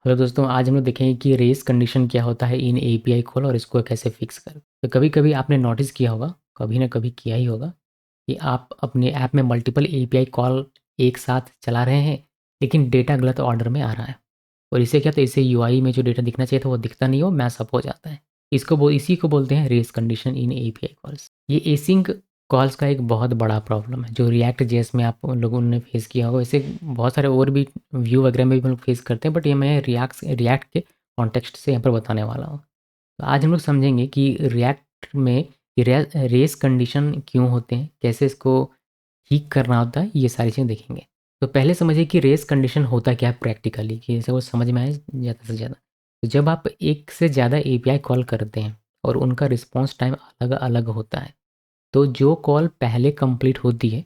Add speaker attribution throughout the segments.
Speaker 1: Hello दोस्तों, आज हम लोग देखेंगे कि रेस कंडीशन क्या होता है इन एपीआई कॉल और इसको कैसे फिक्स करें। तो कभी-कभी आपने नोटिस किया होगा, कभी ना कभी किया ही होगा कि आप अपने ऐप में मल्टीपल एपीआई कॉल एक साथ चला रहे हैं, लेकिन डेटा गलत ऑर्डर में आ रहा है। और इससे क्या होता है, इससे यूआई में जो डेटा दिखना चाहिए था वो दिखता नहीं है, वो मैस अप हो जाता है। इसी को बोलते हैं race condition in API calls. ये एसिंक कॉल्स का एक बहुत बड़ा प्रॉब्लम है जो रिएक्ट जेएस में आप लोगों ने फेस किया होगा। वैसे बहुत सारे और भी व्यू वगैरह में भी हम लोग फेस करते हैं, बट ये मैं रिएक्ट के कॉन्टेक्स्ट से यहाँ पर बताने वाला हूँ। तो आज हम लोग समझेंगे कि रिएक्ट में रेस कंडीशन क्यों होते हैं, कैसे इसको ठीक करना होता है, ये सारी चीज़ें देखेंगे। तो पहले समझिए कि रेस कंडीशन होता क्या है प्रैक्टिकली, कि जैसे वो समझ में आए ज़्यादा से ज़्यादा। तो जब आप एक से ज़्यादा एपीआई कॉल करते हैं और उनका रिस्पॉन्स टाइम अलग अलग होता है, तो जो कॉल पहले कंप्लीट होती है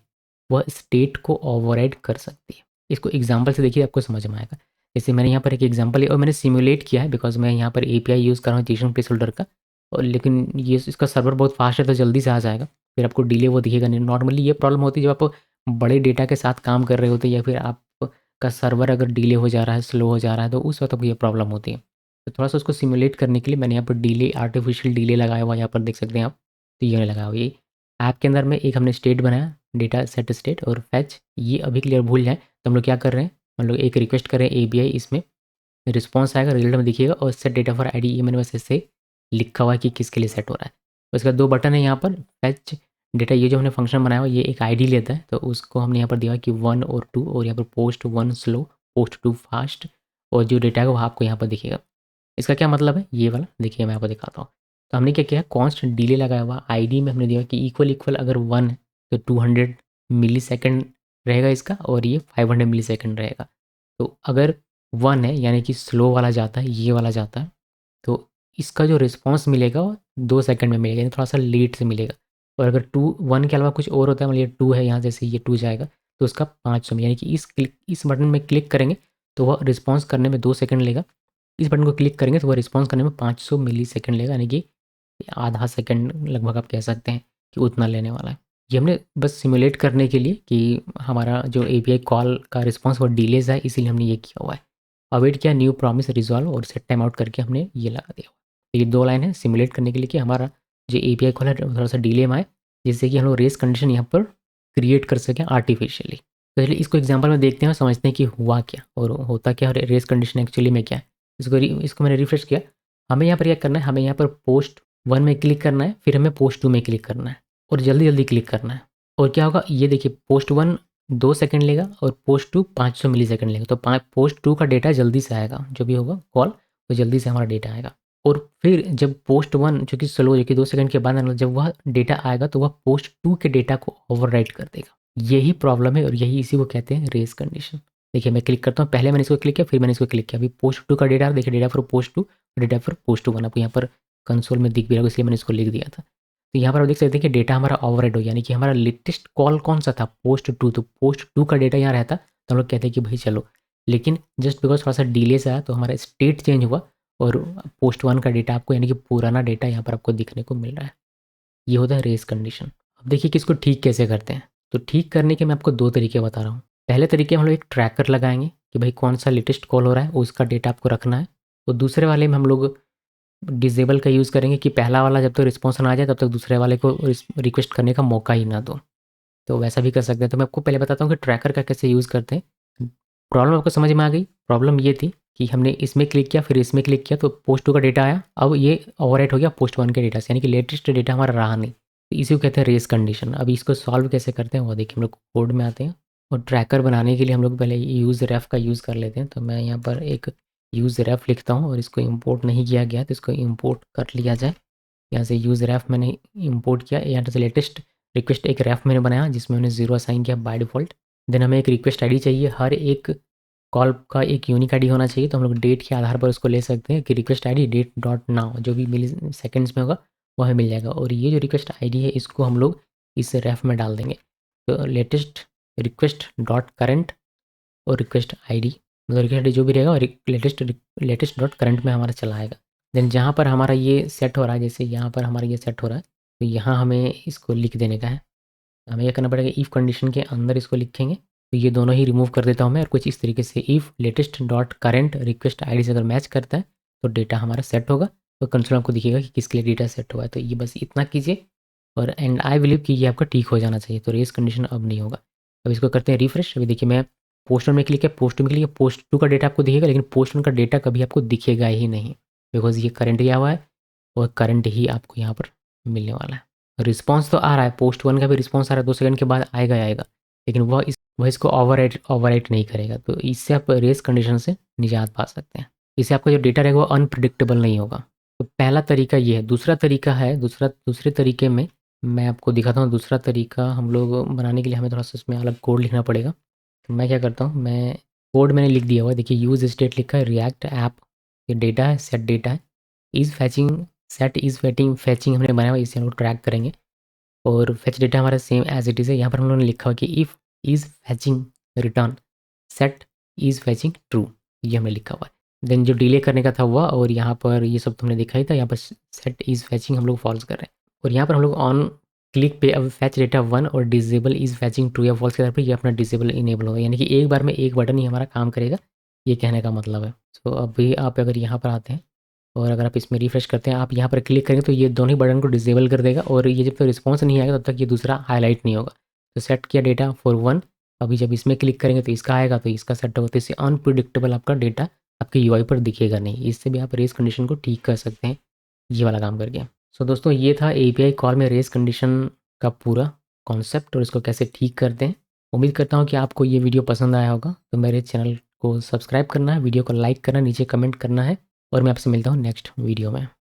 Speaker 1: वह स्टेट को ओवरराइड कर सकती है। इसको एग्जांपल से देखिए, आपको समझ में आएगा। जैसे मैंने यहाँ पर एक एग्जांपल लिया और मैंने सिमुलेट किया है, बिकॉज मैं यहाँ पर एपीआई यूज़ कर रहा हूँ जेसन प्लेस होल्डर का। और लेकिन ये इसका सर्वर बहुत फास्ट है तो जल्दी से आ जाएगा, फिर आपको डिले वो दिखेगा नहीं। नॉर्मली ये प्रॉब्लम होती है जब आप बड़े डेटा के साथ काम कर रहे होते हैं, या फिर आपका सर्वर अगर डिले हो जा रहा है, स्लो हो जा रहा है, तो उस वक्त आपको ये प्रॉब्लम होती है। तो थोड़ा सा उसको सिमुलेट करने के लिए मैंने यहाँ पर डिले, आर्टिफिशियल डिले लगाया हुआ, यहाँ पर देख सकते हैं आप। तो ये लगाया हुआ, ये ऐप के अंदर में एक हमने स्टेट बनाया, डेटा सेट स्टेट और फैच। ये अभी क्लियर भूल जाए तो हम लोग क्या कर रहे हैं, हम लोग एक रिक्वेस्ट कर रहे हैं एपीआई, इसमें रिस्पॉन्स आएगा, रिजल्ट में दिखिएगा, और सेट डेटा फॉर आईडी ये मैंने बस ऐसे लिखा हुआ है कि किसके लिए सेट हो रहा है। उसके बाद दो बटन है यहाँ पर, फैच डेटा, ये जो हमने फंक्शन बनाया हुआ ये एक आईडी लेता है, तो उसको हमने यहाँ पर दिया कि 1 और 2, और यहाँ पर पोस्ट 1 स्लो, पोस्ट 2 फास्ट, और जो डेटा है वो आपको यहाँ पर दिखेगा। इसका क्या मतलब है ये वाला, देखिए मैं आपको दिखाता हूँ। तो हमने क्या किया, कॉन्स्टेंट डिले लगाया हुआ, आईडी में हमने दिया कि इक्वल इक्वल अगर 1 है तो 200 मिली सेकेंड रहेगा इसका, और ये 500 मिली सेकेंड रहेगा। तो अगर 1 है यानी कि स्लो वाला जाता है, ये वाला जाता है, तो इसका जो रिस्पॉन्स मिलेगा वो 2 सेकंड में मिलेगा, यानी थोड़ा सा लेट से मिलेगा। और अगर 1 के अलावा कुछ और होता है, मान लीजिए 2 है यहाँ, जैसे ये 2 जाएगा तो उसका 500 में, यानी कि इस बटन में क्लिक करेंगे तो वह रिस्पॉन्स करने में 2 सेकंड लेगा, इस बटन को क्लिक करेंगे तो वह रिस्पॉन्स करने में 500 मिली सेकंड लेगा, यानी कि आधा सेकंड लगभग आप कह सकते हैं कि उतना लेने वाला है। ये हमने बस सिमुलेट करने के लिए कि हमारा जो एपीआई कॉल का रिस्पॉन्स वो डिलेज है, इसीलिए हमने ये किया हुआ है। अवेट किया, न्यू प्रॉमिस रिजॉल्व, और सेट टाइम आउट करके हमने ये लगा दिया। तो ये 2 लाइन है सिमुलेट करने के लिए कि हमारा जो एपीआई कॉल है थोड़ा सा डिले में आए, जिससे कि हम लोग रेस कंडीशन यहाँ पर क्रिएट कर सकें आर्टिफिशियली। तो चलिए इसको एग्जाम्पल में देखते हैं और समझते हैं कि हुआ क्या और होता क्या, और रेस कंडीशन एक्चुअली में क्या है। इसको मैंने रिफ्रेश किया। हमें यहाँ पर क्या करना है, हमें यहाँ पर पोस्ट 1 में क्लिक करना है, फिर हमें पोस्ट 2 में क्लिक करना है, और जल्दी-जल्दी क्लिक करना है। और क्या होगा ये देखिए, पोस्ट 1 2 सेकंड लेगा और पोस्ट 2 500 मिलीसेकंड लेगा। तो पोस्ट 2 का डेटा जल्दी से आएगा, जो भी होगा कॉल, तो जल्दी से हमारा डेटा आएगा। और फिर जब पोस्ट 1 जो कि स्लो, जो कि 2 सेकंड के बाद आना, जब वह डेटा आएगा तो वह पोस्ट 2 के डेटा को ओवरराइट कर देगा। यही प्रॉब्लम है और यही इसी को कहते हैं रेस कंडीशन। देखिए मैं क्लिक करता हूँ, पहले मैंने इसको क्लिक किया, फिर मैंने इसको क्लिक किया। अभी पोस्ट 2 का डेटा देखिए, data for post 2, data for post 1 आपको यहाँ पर कंसोल में दिख भी रहा होगा, इसलिए मैंने इसको लिख दिया था। तो यहाँ पर आप देख सकते हैं कि डेटा हमारा ओवरराइड हो, यानी कि हमारा लेटेस्ट कॉल कौन सा था, पोस्ट 2, तो पोस्ट 2 का डेटा यहाँ रहता तो हम लोग कहते हैं कि भाई चलो, लेकिन जस्ट बिकॉज थोड़ा सा डिले से आया तो हमारा स्टेट चेंज हुआ, और पोस्ट 1 का डेटा आपको, यानी कि पुराना डेटा यहाँ पर आपको दिखने को मिल रहा है। ये होता है रेस कंडीशन। अब देखिए कि इसको ठीक कैसे करते हैं। तो ठीक करने के मैं आपको 2 तरीके बता रहा हूँ। पहले तरीके हम लोग एक ट्रैकर लगाएंगे कि भाई कौन सा लेटेस्ट कॉल हो रहा है, उसका डेटा आपको रखना है। और दूसरे वाले में हम लोग डिसेबल का यूज़ करेंगे कि पहला वाला जब तक रिस्पॉन्स ना आ जाए तब तक दूसरे वाले को रिक्वेस्ट करने का मौका ही ना दो। तो वैसा भी कर सकते हैं। तो मैं आपको पहले बताता हूँ कि ट्रैकर का कैसे यूज़ करते हैं। प्रॉब्लम आपको समझ में आ गई। प्रॉब्लम ये थी कि हमने इसमें क्लिक किया, फिर इसमें क्लिक किया, तो पोस्ट 2 का डेटा आया, अब ये ओवरराइट हो गया पोस्ट 1 के डेटा से, यानी कि लेटेस्ट डेटा हमारा रहा नहीं। तो इसी को कहते हैं रेस कंडीशन। अब इसको सॉल्व कैसे करते हैं वो देखिए, हम लोग कोड में आते हैं, और ट्रैकर बनाने के लिए हम लोग पहले यूज़ रेफ का यूज़ कर लेते हैं। तो मैं यहाँ पर एक यूज़ रेफ लिखता हूँ, और इसको इम्पोर्ट नहीं किया गया तो इसको इम्पोर्ट कर लिया जाए। यहाँ से यूज़ रेफ मैंने इम्पोर्ट किया, यहाँ से लेटेस्ट रिक्वेस्ट एक रेफ मैंने बनाया जिसमें मैंने 0 असाइन किया बाय डिफ़ॉल्ट। देन हमें एक रिक्वेस्ट आईडी चाहिए, हर एक कॉल का एक यूनिक आईडी होना चाहिए। तो हम लोग डेट के आधार पर उसको ले सकते हैं कि request ID date dot now, जो भी मिली सेकंड्स में होगा वो हमें मिल जाएगा। और ये जो रिक्वेस्ट आईडी है इसको हम लोग इस रेफ में डाल देंगे। तो लेटेस्ट रिक्वेस्ट डॉट करंट और रिक्वेस्ट आईडी, मतलब रिक्वेस्ट आईडी जो भी रहेगा, और लेटेस्ट डॉट करंट में हमारा चला आएगा। देन जहाँ पर हमारा ये सेट हो रहा है, जैसे यहाँ पर हमारा ये सेट हो रहा है, तो यहाँ हमें इसको लिख देने का है। हमें ये करना पड़ेगा, इफ़ कंडीशन के अंदर इसको लिखेंगे, तो ये दोनों ही रिमूव कर देता हूँ मैं और कुछ इस तरीके से if latest dot current request ID से अगर मैच करता है तो डेटा हमारा सेट होगा, तो कंसोल आपको दिखेगा कि किसके लिए डेटा सेट हुआ है। तो ये बस इतना कीजिए और एंड आई बिलीव कि ये आपका ठीक हो जाना चाहिए। तो रेस कंडीशन अब नहीं होगा। अब इसको करते हैं रिफ्रेश। अभी देखिए मैं पोस्ट वन में क्लिक किया, पोस्ट टू में क्लिक किया, पोस्ट टू का डेटा आपको दिखेगा लेकिन पोस्ट वन का डेटा कभी आपको दिखेगा ही नहीं, बिकॉज ये करंट गया हुआ है और करंट ही आपको यहाँ पर मिलने वाला है। रिस्पॉन्स तो आ रहा है, पोस्ट वन का भी रिस्पॉन्स आ रहा है, 2 सेकंड के बाद आएगा ही आएगा, लेकिन वह इसको ओवरराइट नहीं करेगा। तो इससे आप रेस कंडीशन से निजात पा सकते हैं। इससे आपका जो डेटा रहेगा वो अनप्रिडिक्टेबल नहीं होगा। तो पहला तरीका ये है। दूसरा तरीका है, दूसरे तरीके में मैं आपको दिखाता हूँ। दूसरा तरीका हम लोग बनाने के लिए हमें थोड़ा-सा इसमें अलग कोड लिखना पड़ेगा। तो मैं क्या करता हूँ, मैं कोड मैंने लिख दिया हुआ है। देखिए यूज़ स्टेट लिखा है, रिएक्ट ऐप ये डेटा है, सेट डेटा है, इज़ फैचिंग सेट इज़ फैचिंग हमने बनाया हुआ है, इसे हम लोग ट्रैक करेंगे और फेच डेटा हमारा सेम एज़ इट इज़ है। यहाँ पर हम लोगों ने लिखा हुआ कि if is फैचिंग return set is फैचिंग true, ये हमने लिखा हुआ है। देन जो डिले करने का था हुआ और यहाँ पर ये सब तो हमने दिखा ही था। यहाँ पर सेट इज़ फैचिंग हम लोग फॉल्स कर रहे हैं और यहाँ पर हम लोग ऑन क्लिक पे अब फैच डेटा 1 और डिसेबल इज़ फैचिंग ट्रू या फॉल्स के आधार पर ये अपना डिसेबल इनेबल होगा, यानी कि एक बार में एक बटन ही हमारा काम करेगा, ये कहने का मतलब है। सो अभी आप अगर यहाँ पर आते हैं और अगर आप इसमें रिफ्रेश करते हैं, आप यहाँ पर क्लिक करेंगे तो ये दोनों ही बटन को डिसेबल कर देगा और ये जब तक रिस्पॉन्स नहीं आएगा तब तक ये दूसरा हाईलाइट नहीं होगा। तो सेट किया डेटा फॉर 1, अभी जब इसमें क्लिक करेंगे तो इसका आएगा, तो इसका सेट होगा। तो इससे अनप्रिडिक्टेबल आपका डेटा आपके यूआई पर दिखेगा नहीं। इससे भी आप रेस कंडीशन को ठीक कर सकते हैं, ये वाला काम करके। सो दोस्तों ये था एपीआई कॉल में रेस कंडीशन का पूरा कॉन्सेप्ट और इसको कैसे ठीक करते हैं। उम्मीद करता हूँ कि आपको ये वीडियो पसंद आया होगा। तो मेरे चैनल को सब्सक्राइब करना है, वीडियो को लाइक करना, नीचे कमेंट करना है और मैं आपसे मिलता हूँ नेक्स्ट वीडियो में।